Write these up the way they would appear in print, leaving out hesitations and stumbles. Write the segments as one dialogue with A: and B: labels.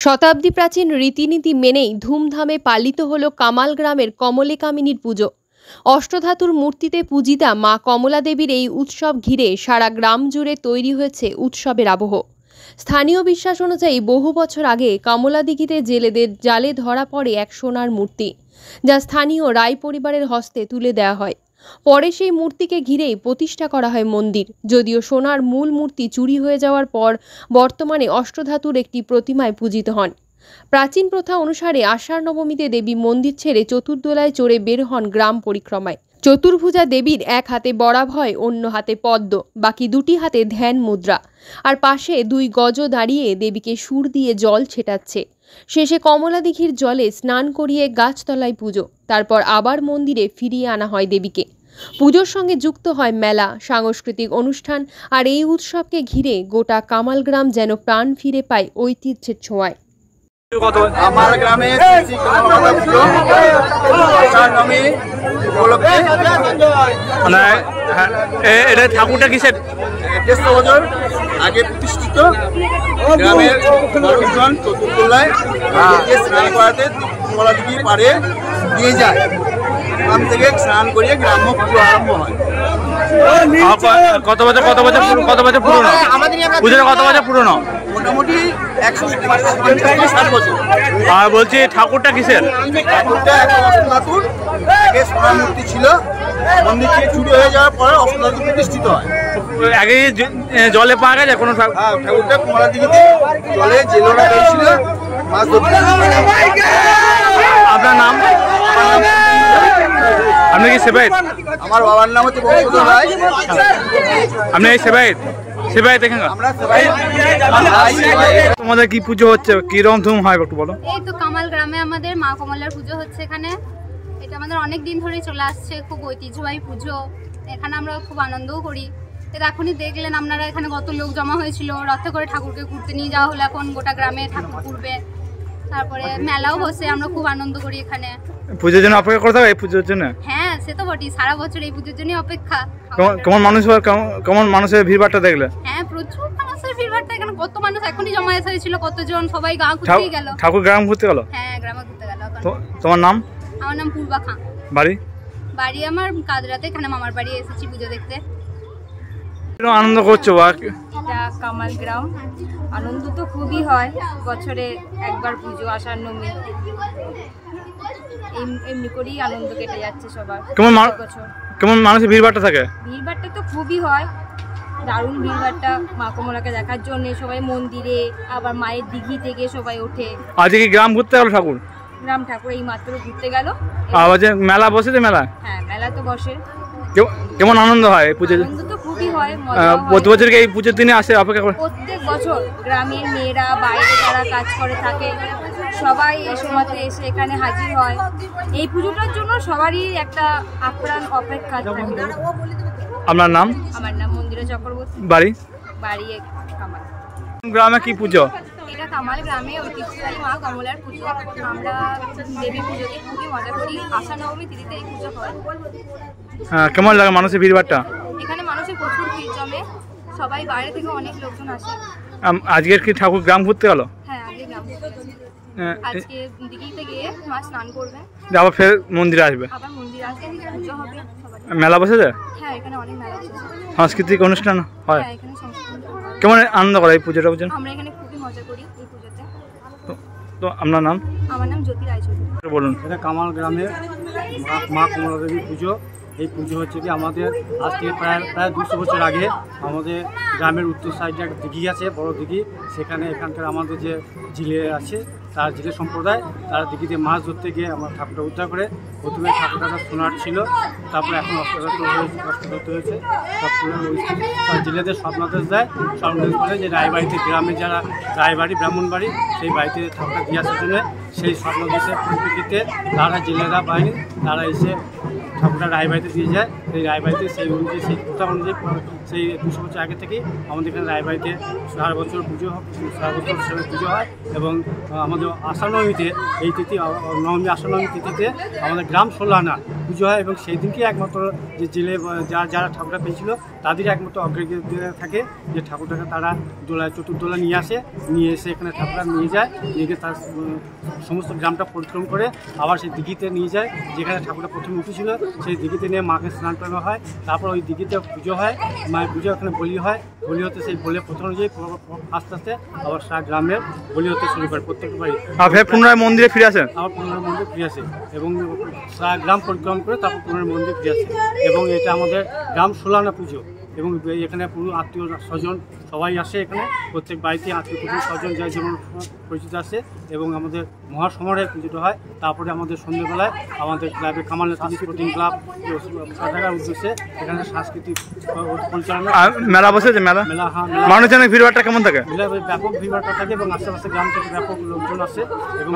A: শতাব্দী প্রাচীন রীতিনীতি মেনেই ধুমধামে পালিত হল কামাল গ্রামের কমলে কামিনীর পুজো। অষ্টধাতুর মূর্তিতে পূজিতা মা কমলা দেবীর এই উৎসব ঘিরে সারা গ্রাম জুড়ে তৈরি হয়েছে উৎসবের আবহ। স্থানীয় বিশ্বাস অনুযায়ী বহু বছর আগে কমলাদিঘিতে জেলেদের জালে ধরা পড়ে এক সোনার মূর্তি, যা স্থানীয় রায় পরিবারের হস্তে তুলে দেওয়া হয়। পরে সেই মূর্তিকে ঘিরেই প্রতিষ্ঠা করা হয় মন্দির। যদিও সোনার মূল মূর্তি চুরি হয়ে যাওয়ার পর বর্তমানে অষ্টধাতুর একটি প্রতিমায় পূজিত হন। প্রাচীন প্রথা অনুসারে আষাঢ় নবমীতে দেবী মন্দির ছেড়ে চতুর্দোলায় চড়ে বের হন গ্রাম পরিক্রমায়। চতুর্ভুজা দেবীর এক হাতে বরাভয়, অন্য হাতে পদ্ম, বাকি দুটি হাতে ধ্যান মুদ্রা, আর পাশে দুই গজ দাঁড়িয়ে দেবীকে সুর দিয়ে জল ছেটাচ্ছে। শেষে কমলাদিঘির জলে স্নান করিয়ে গাছতলায় পুজো, তারপর আবার মন্দিরে ফিরিয়ে আনা হয় দেবীকে। পুজোর সঙ্গে যুক্ত হয় মেলা, সাংস্কৃতিক অনুষ্ঠান, আর এই উৎসবকে ঘিরে গোটা কামাল গ্রাম যেন প্রাণ ফিরে পায় ঐতিহ্যের ছোঁয়ায়।
B: আমার গ্রামে
C: ঠাকুরটা কিসের
B: 150 বছর আগে প্রতিষ্ঠিত। গ্রামের মানুষজন চতুর্দোলায় স্নান করাতে কমলাদিঘির পাড়ে দিয়ে যায়। গ্রাম থেকে স্নান করিয়ে গ্রাম্য পুজো আরম্ভ হয়।
C: কত বছর পুরনো? পুজোটা কত বছর পুরনো?
B: মোটামুটি 150-60 বছর।
C: আর বলছি ঠাকুরটা কিসের?
B: ঠাকুরটা একটা অষ্টধাতুর। আগে সোনার মূর্তি ছিল, মন্দির থেকে চুরি হয়ে যাওয়ার পরে অষ্টধাতু প্রতিষ্ঠিত হয়।
C: আগে জলে পাওয়া গেছে কোনো?
B: ঠাকুরটা কমলাদিঘিতে জলে জেলেরা পেয়েছিল মাছ ধরতে।
C: আপনার নাম? আপনি কি সেবায়েত?
B: আমার বাবার নাম হচ্ছে বংশধর রায়।
C: আপনি এই সেবায়েত? সেবায়েত দেখেন
B: আমরা সেবায়েত।
C: তোমাদের কি পুজো হচ্ছে, কি রকম ধুম হয় একটু বলো।
D: এই তো কামাল গ্রামে আমাদের মা কমলার পুজো হচ্ছে এখানে। এটা আমাদের অনেক দিন ধরেই চলে আসছে, খুব ঐতিহ্যবাহী পুজো। এখানে আমরা খুব আনন্দও করি। এখনই দেখলেন আপনারা, এখানে কত লোক জমা হয়েছিল। রথে করে ঠাকুরকে ঘুরতে নিয়ে যাওয়া হলো, এখন গোটা গ্রামে ঠাকুর ঘুরবে। তারপরে মেলাও বসে, আমরা খুব আনন্দ করি এখানে।
C: পুজোর জন্য অপেক্ষা করতে হবে এই পুজোর জন্য?
D: হ্যাঁ, সে তো বটেই, সারা বছর এই পুজোর জন্যই অপেক্ষা।
C: কেমন মানুষের ভিড়ভাড়টা দেখলে?
D: হ্যাঁ, প্রচুর মানুষের ভিড়ভাড়টা। এখানে কত মানুষ এখনই জমা হয়েছিল, কতজন, সবাই গা ঘুরতেই গেল।
C: ঠাকুর গ্রাম ঘুরতে গেল?
D: হ্যাঁ, গ্রামে ঘুরতে গেল।
C: তোমার নাম?
D: আমার নাম পূর্বা খাঁ।
C: বাড়ি
D: আমার কাদরাতে। এখানে মামার বাড়ি এসেছি পুজো দেখতে।
C: আনন্দ করছো?
E: এটা কামাল গ্রাম। আনন্দ তো খুবই হয়, বছরে একবার পুজো, আষাঢ় নবমী। এমনি করেই আনন্দ কেটে যাচ্ছে সবার।
C: কেমন মানুষের ভিড়ভাড়টা থাকে?
E: ভিড়ভাড়টা তো খুবই হয়, দারুণ ভিড়ভাড়টা। মা কমলাকে দেখার জন্য সবাই মন্দিরে, আবার মায়ের দিঘি থেকে সবাই ওঠে।
C: আজকে কি গ্রাম ঘুরতে গেল ঠাকুর?
E: গ্রাম ঠাকুর এই মাত্র ঘুরতে গেল।
C: আবার যে মেলা বসেছে, মেলা?
E: হ্যাঁ, মেলা তো বসে।
C: কেমন আনন্দ হয় পুজো?
E: আনন্দ তো খুবই হয়।
C: প্রতি বছর এই পুজোর দিনে আসে অপেক্ষা করে?
E: প্রত্যেক বছর গ্রামের মেয়েরা, বাইরে যারা কাজ করে থাকে, সবাই এই সময়তে এসে এখানে হাজির হয়। এই পুজোটার জন্য সবারই একটা আপ্রাণ অপেক্ষা থাকে।
C: আপনার নাম?
E: আমার নাম মন্দিরা চক্রবর্তী।
C: বাড়ি?
E: কামাল।
C: গ্রামে কি পুজো?
E: এটা কামাল গ্রামে ঐতিহ্যবাহী মা কমলার পুজো। আমরা দেবী পুজোতে খুবই মজা করি। আষাঢ় নবমী তিথিতে এই পুজো হয়।
C: হ্যাঁ, কেমন লাগে মানুষের ভিড়ভাড়টা?
E: এখানে মানুষের প্রচুর ভিড় জমে, সবাই বাইরে থেকে অনেক লোকজন আসে।
C: আজকের কি ঠাকুর গ্রাম ঘুরতে গেল?
E: হ্যাঁ, আজকে গ্রাম আজকে দিঘিতে গিয়ে মা স্নান করবে,
C: আবার ফের মন্দিরে আসবে।
E: আবার মন্দিরে আসবে, পুজো হবে।
C: মেলা বসেছে?
E: হ্যাঁ, এখানে অনেক মেলা বসেছে।
C: সাংস্কৃতিক অনুষ্ঠান হয়?
E: হ্যাঁ, এখানে সাংস্কৃতিক।
C: কেমন আনন্দ করে এই পুজোটা?
E: আমরা এখানে খুবই মজা করি এই পুজোতে।
C: তো আপনার নাম?
E: আমার নাম জ্যোতি রায়চৌধুরী।
C: বলুন।
F: এটা কামাল গ্রামের মা কমলা দেবীর পুজো। এই পুজো হচ্ছে কি আমাদের আজ থেকে প্রায় 200 বছর আগে আমাদের গ্রামের উত্তর সাইডে একটা দিঘি আছে, বড় দিঘি। সেখানে এখানকার আমাদের যে জেলে আছে, তার জেলে সম্প্রদায়, তারা দিঘিতে মাছ ধরতে গিয়ে আমার ঠাকুরটা উদ্ধার করে। প্রথমে ঠাকুরটা সোনার ছিল, তারপরে এখন অষ্টধাতু হয়েছে। তারপরে ওই জেলেদের স্বপ্নাদেশ দেয়, স্বপ্নাদেশ বলে যে রায়বাড়িতে, গ্রামে যারা রায়বাড়ি, ব্রাহ্মণ বাড়ি, সেই বাড়িতে ঠাকুরটা দিয়ে আসার জন্য সেই স্বপ্নাদেশের পরিপ্রেক্ষিতে তারা জেলেরা বাহিনী তারা এসে ঠাকুরটা রায়বাড়িতে দিয়ে যায়। সেই রায়বাড়িতে সেই অনুযায়ী সেই প্রথা অনুযায়ী সেই 200 বছর আগে থেকেই আমাদের এখানে রায়বাড়িতে সারা বছর পুজো হয় এবং আমাদের আষাঢ় নবমীতে এই তিথি নবমী আষাঢ় নবমী তিথিতে আমাদের গ্রাম ষোলআনা পুজো হয় এবং সেই দিনকে একমাত্র যে জেলে যারা ঠাকুরটা পেয়েছিল তাদের একমাত্র অগ্রাধিকার থাকে যে ঠাকুরটাকে তারা চতুর্দোলা নিয়ে এসে এখানে ঠাকুরটা নিয়ে যায়, নিয়ে গিয়ে তার সমস্ত গ্রামটা পরিক্রম করে আবার সেই দিঘিতে নিয়ে যায় যেখানে ঠাকুরটা প্রথমে উঠেছিল। সেই দিঘিতে নিয়ে মাকে স্নান করানো হয়, তারপর ওই দিঘিতে পুজো হয়, মায়ের পুজো ওখানে বলি হয়, বলি হতে সেই বলে প্রথম অনুযায়ী আস্তে আস্তে আবার সারা গ্রামের বলি হতে শুরু করে প্রত্যেকটা বাড়ি।
C: পুনরায় মন্দিরে ফিরে আসেন,
F: আবার পুনরায় মন্দিরে ফিরে আসে এবং সারা গ্রাম পরিক্রম করে তারপর পুনরায় মন্দিরে ফিরে আসে এবং এটা আমাদের গ্রাম ষোলআনা পুজো এবং এখানে পুরো আত্মীয় স্বজন সবাই আসে, এখানে প্রত্যেক বাড়িতে আত্মীয় কুটুম স্বজন যায় যেমন পরিচিত আসে এবং আমাদের মহাসমারোহে পুজোটা হয়। তারপরে আমাদের সন্ধ্যেবেলায় আমাদের ক্লাবে কামাল স্পোর্টিং ক্লাব থাকার উদ্দেশ্যে এখানে সাংস্কৃতিক পরিচালনা
C: মেলা বসেছে। মেলা মানুষজনের ভিড়ভাড়টা কেমন থাকে?
F: ব্যাপক ভিড়ভাড়টা থাকে এবং আশেপাশে গ্রাম থেকে ব্যাপক লোকজন আসে এবং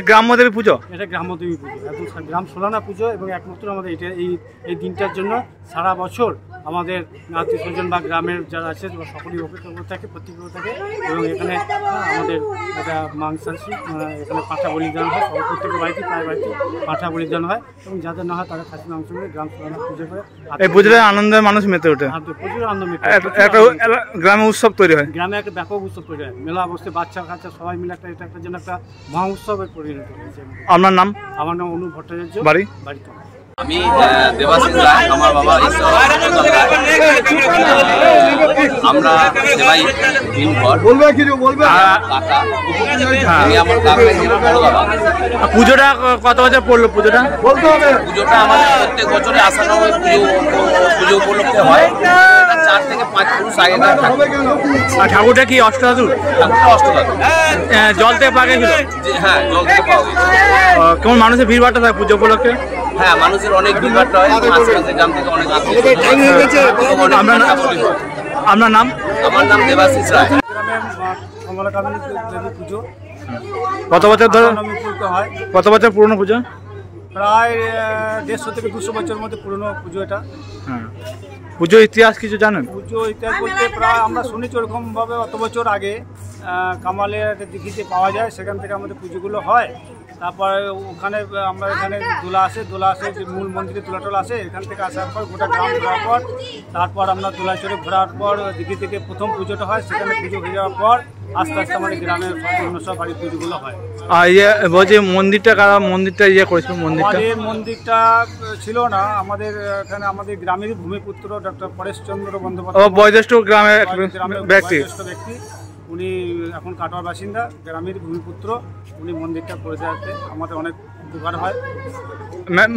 C: গ্রাম্যদেবী পুজো,
F: এটা গ্রামদেবী পুজো একদম গ্রাম ষোলআনা পুজো এবং একমাত্র আমাদের এটা এই দিনটার জন্য সারা বছর আমাদের আত্মীয় স্বজন বা গ্রামের যারা আছে সকলেই অপেক্ষা করে থাকে, প্রতীক্ষা করে থাকে এবং এখানে আমাদের একটা মাংসাংশী এখানে পাঁঠা বলিদান হয়, প্রত্যেকের বাড়িতে প্রায় বাড়িতে পাঁঠা বলিদান হয় এবং যাদের না হয় তারা খাসি মাংস করে গ্রাম ষোলআনা পুজো করে। এই
C: পুজোতে আনন্দে মানুষ মেতে ওঠে,
F: প্রচুর আনন্দ মেতে
C: একটা গ্রামে উৎসব তৈরি হয়,
F: গ্রামে একটা ব্যাপক উৎসব তৈরি হয়, মেলা বসে বাচ্চা কাচ্চা সবাই মিলে এটা একটা যেন একটা মহা উৎসবে পরিণত হয়েছে।
C: আপনার নাম?
F: আমার নাম অনুপ ভট্টাচার্য,
C: বাড়ি?
G: আমি দেবাশিস রায়, আমার বাবা আমরা সেবাই
C: পুজোটা কত বছর পড়লো? পুজোটা
G: আমাদের প্রত্যেক বছরে আষাঢ় নবমী পুজো উপলক্ষে হয়, 4 থেকে 5 পুরুষ আগে।
C: ঠাকুরটা কি অষ্টধাতু? জল থেকে পাওয়া গেছিল?
G: হ্যাঁ, জল থেকে পাওয়া গেছে।
C: কেমন মানুষের ভিড়ভাড়টা থাকে পুজো উপলক্ষে?
G: হ্যাঁ, মানুষের অনেক ভিড়ভাড়টা হয়, আশেপাশে গ্রাম থেকে অনেক আসে।
C: আপনার নাম?
G: আমার নাম দেবাশিস রায়।
F: পুজো
C: কত বছর ধরে
F: হয়?
C: কত বছর পুরনো পুজো?
F: প্রায় 150 থেকে 200 বছরের মধ্যে পুরনো পুজো এটা।
C: হ্যাঁ, পুজোর ইতিহাস কিছু জানেন?
F: পুজো ইতিহাস বলতে প্রায় আমরা শুনেছি ওরকমভাবে অত বছর আগে কামালের দিঘিতে পাওয়া যায়, সেখান থেকে আমাদের পুজোগুলো হয়। তারপরে ওখানে আমরা এখানে দোলা আসে যে মূল মন্দিরে দোলা আসে, এখান থেকে আসার পর গোটা গ্রাম ঘোরার পর তারপর আমরা দোলা চড়ে ঘোরার পর দিঘি থেকে প্রথম পুজোটা হয়, সেখানে পুজো হয়ে যাওয়ার পর আস্তে আস্তে আমাদের গ্রামের অন্য সব বাড়ির পুজোগুলো হয়।
C: আর বলছি মন্দিরটা করেছিল?
F: মন্দিরটা ছিল না আমাদের এখানে, আমাদের গ্রামেরই ভূমিপুত্র ডক্টর পরেশচন্দ্র বন্দ্যোপাধ্যায়,
C: বয়োজ্যেষ্ঠ গ্রামের ব্যক্তি,
F: উনি এখন কাটোয়ার বাসিন্দা, গ্রামের ভূমিপুত্র, উনি মন্দিরটা করে দেওয়াতে আমাদের অনেক উপকার হয়।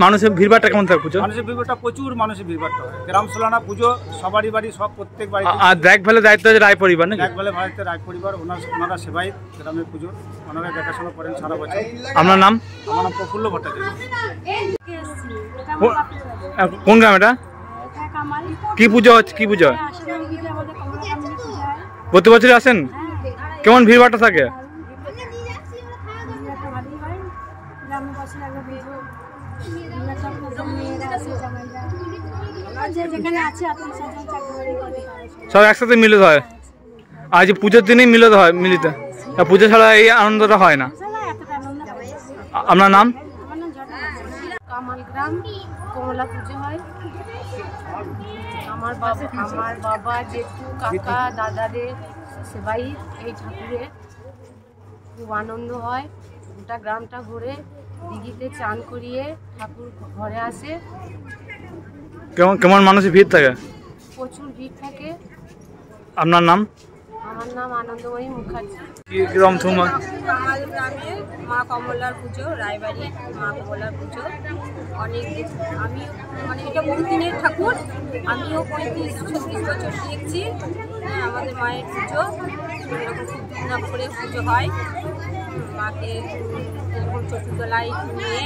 C: মানুষের ভিড়ভাড়টা কেমন থাকে পুজো?
F: মানুষের ভিড়ভাড়টা প্রচুর, মানুষের ভিড়ভাড়টা হয়। গ্রাম ষোলআনা পুজো সবারই বাড়ি, সব প্রত্যেক বাড়ি।
C: আর দেখভালের দায়িত্ব আছে রায় পরিবার নাকি?
F: দেখভালের বাড়িতে রায় পরিবার, ওনারা সেবাই গ্রামের পুজো ওনারা দেখাশোনা করেন সারা বছর।
C: আপনার নাম?
F: আমার নাম প্রফুল্ল ভট্টাচার্য।
C: কোন গ্রাম এটা? কি পুজো হচ্ছে? কি পুজো প্রতি বছরই আসেন? কেমন ভিড়ভাড়টা থাকে? সব একসাথে মিলিত হয়, আজ পুজোর দিনেই মিলিত হয়। পুজো ছাড়া এই আনন্দটা হয় না। আপনার নাম?
H: কামাল গ্রাম কমলা পুজো হয়। আমার বাবা জেঠু কাকা দাদাদের সেবাই এই ঠাকুরের খুব আনন্দ হয়। গোটা গ্রামটা ঘুরে দিঘিতে চান করিয়ে ঠাকুর ঘরে আসে।
C: কেমন মানুষের ভিড় থাকে?
H: প্রচুর ভিড় থাকে।
C: আপনার নাম?
H: আমার নাম আনন্দময়ী মুখার্জি।
C: কিরকম তোমার?
E: কামাল গ্রামে মা কমলার পুজো, রায়বাড়ি মা কমলার পুজো অনেক, আমিও মানে এটা বহুদিনের ঠাকুর, আমিও 35-36 বছর দেখছি। আমাদের মায়ের পুজো এরকম খুব ধুমধাম করে পুজো হয়। মাকে এরকম চতুর্দোলায় নিয়ে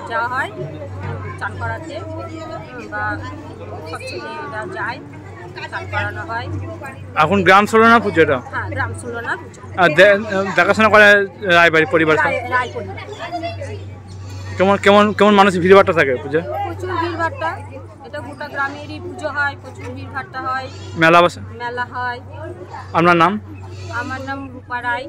E: যাওয়া হয় চান করাতে, বা সব ছেলেরা যায় চান করানো হয়।
C: এখন গ্রাম ষোলআনা পুজো এটা?
E: হ্যাঁ, গ্রাম ষোলআনা পুজো।
C: দেখাশোনা করে রায়বাড়ি পরিবার?
E: রায় পরিবার।
C: কেমন কেমন কেমন মানুষের ভিড়ভাট্টা থাকে পুজো?
E: প্রচুর ভিড়ভাট্টা, এটা গোটা গ্রামেরই পুজো হয়, প্রচুর ভিড়ভাট্টা হয়,
C: মেলা বসে।
E: মেলা হয়।
C: আপনার নাম?
E: আমার নাম রূপা রায়।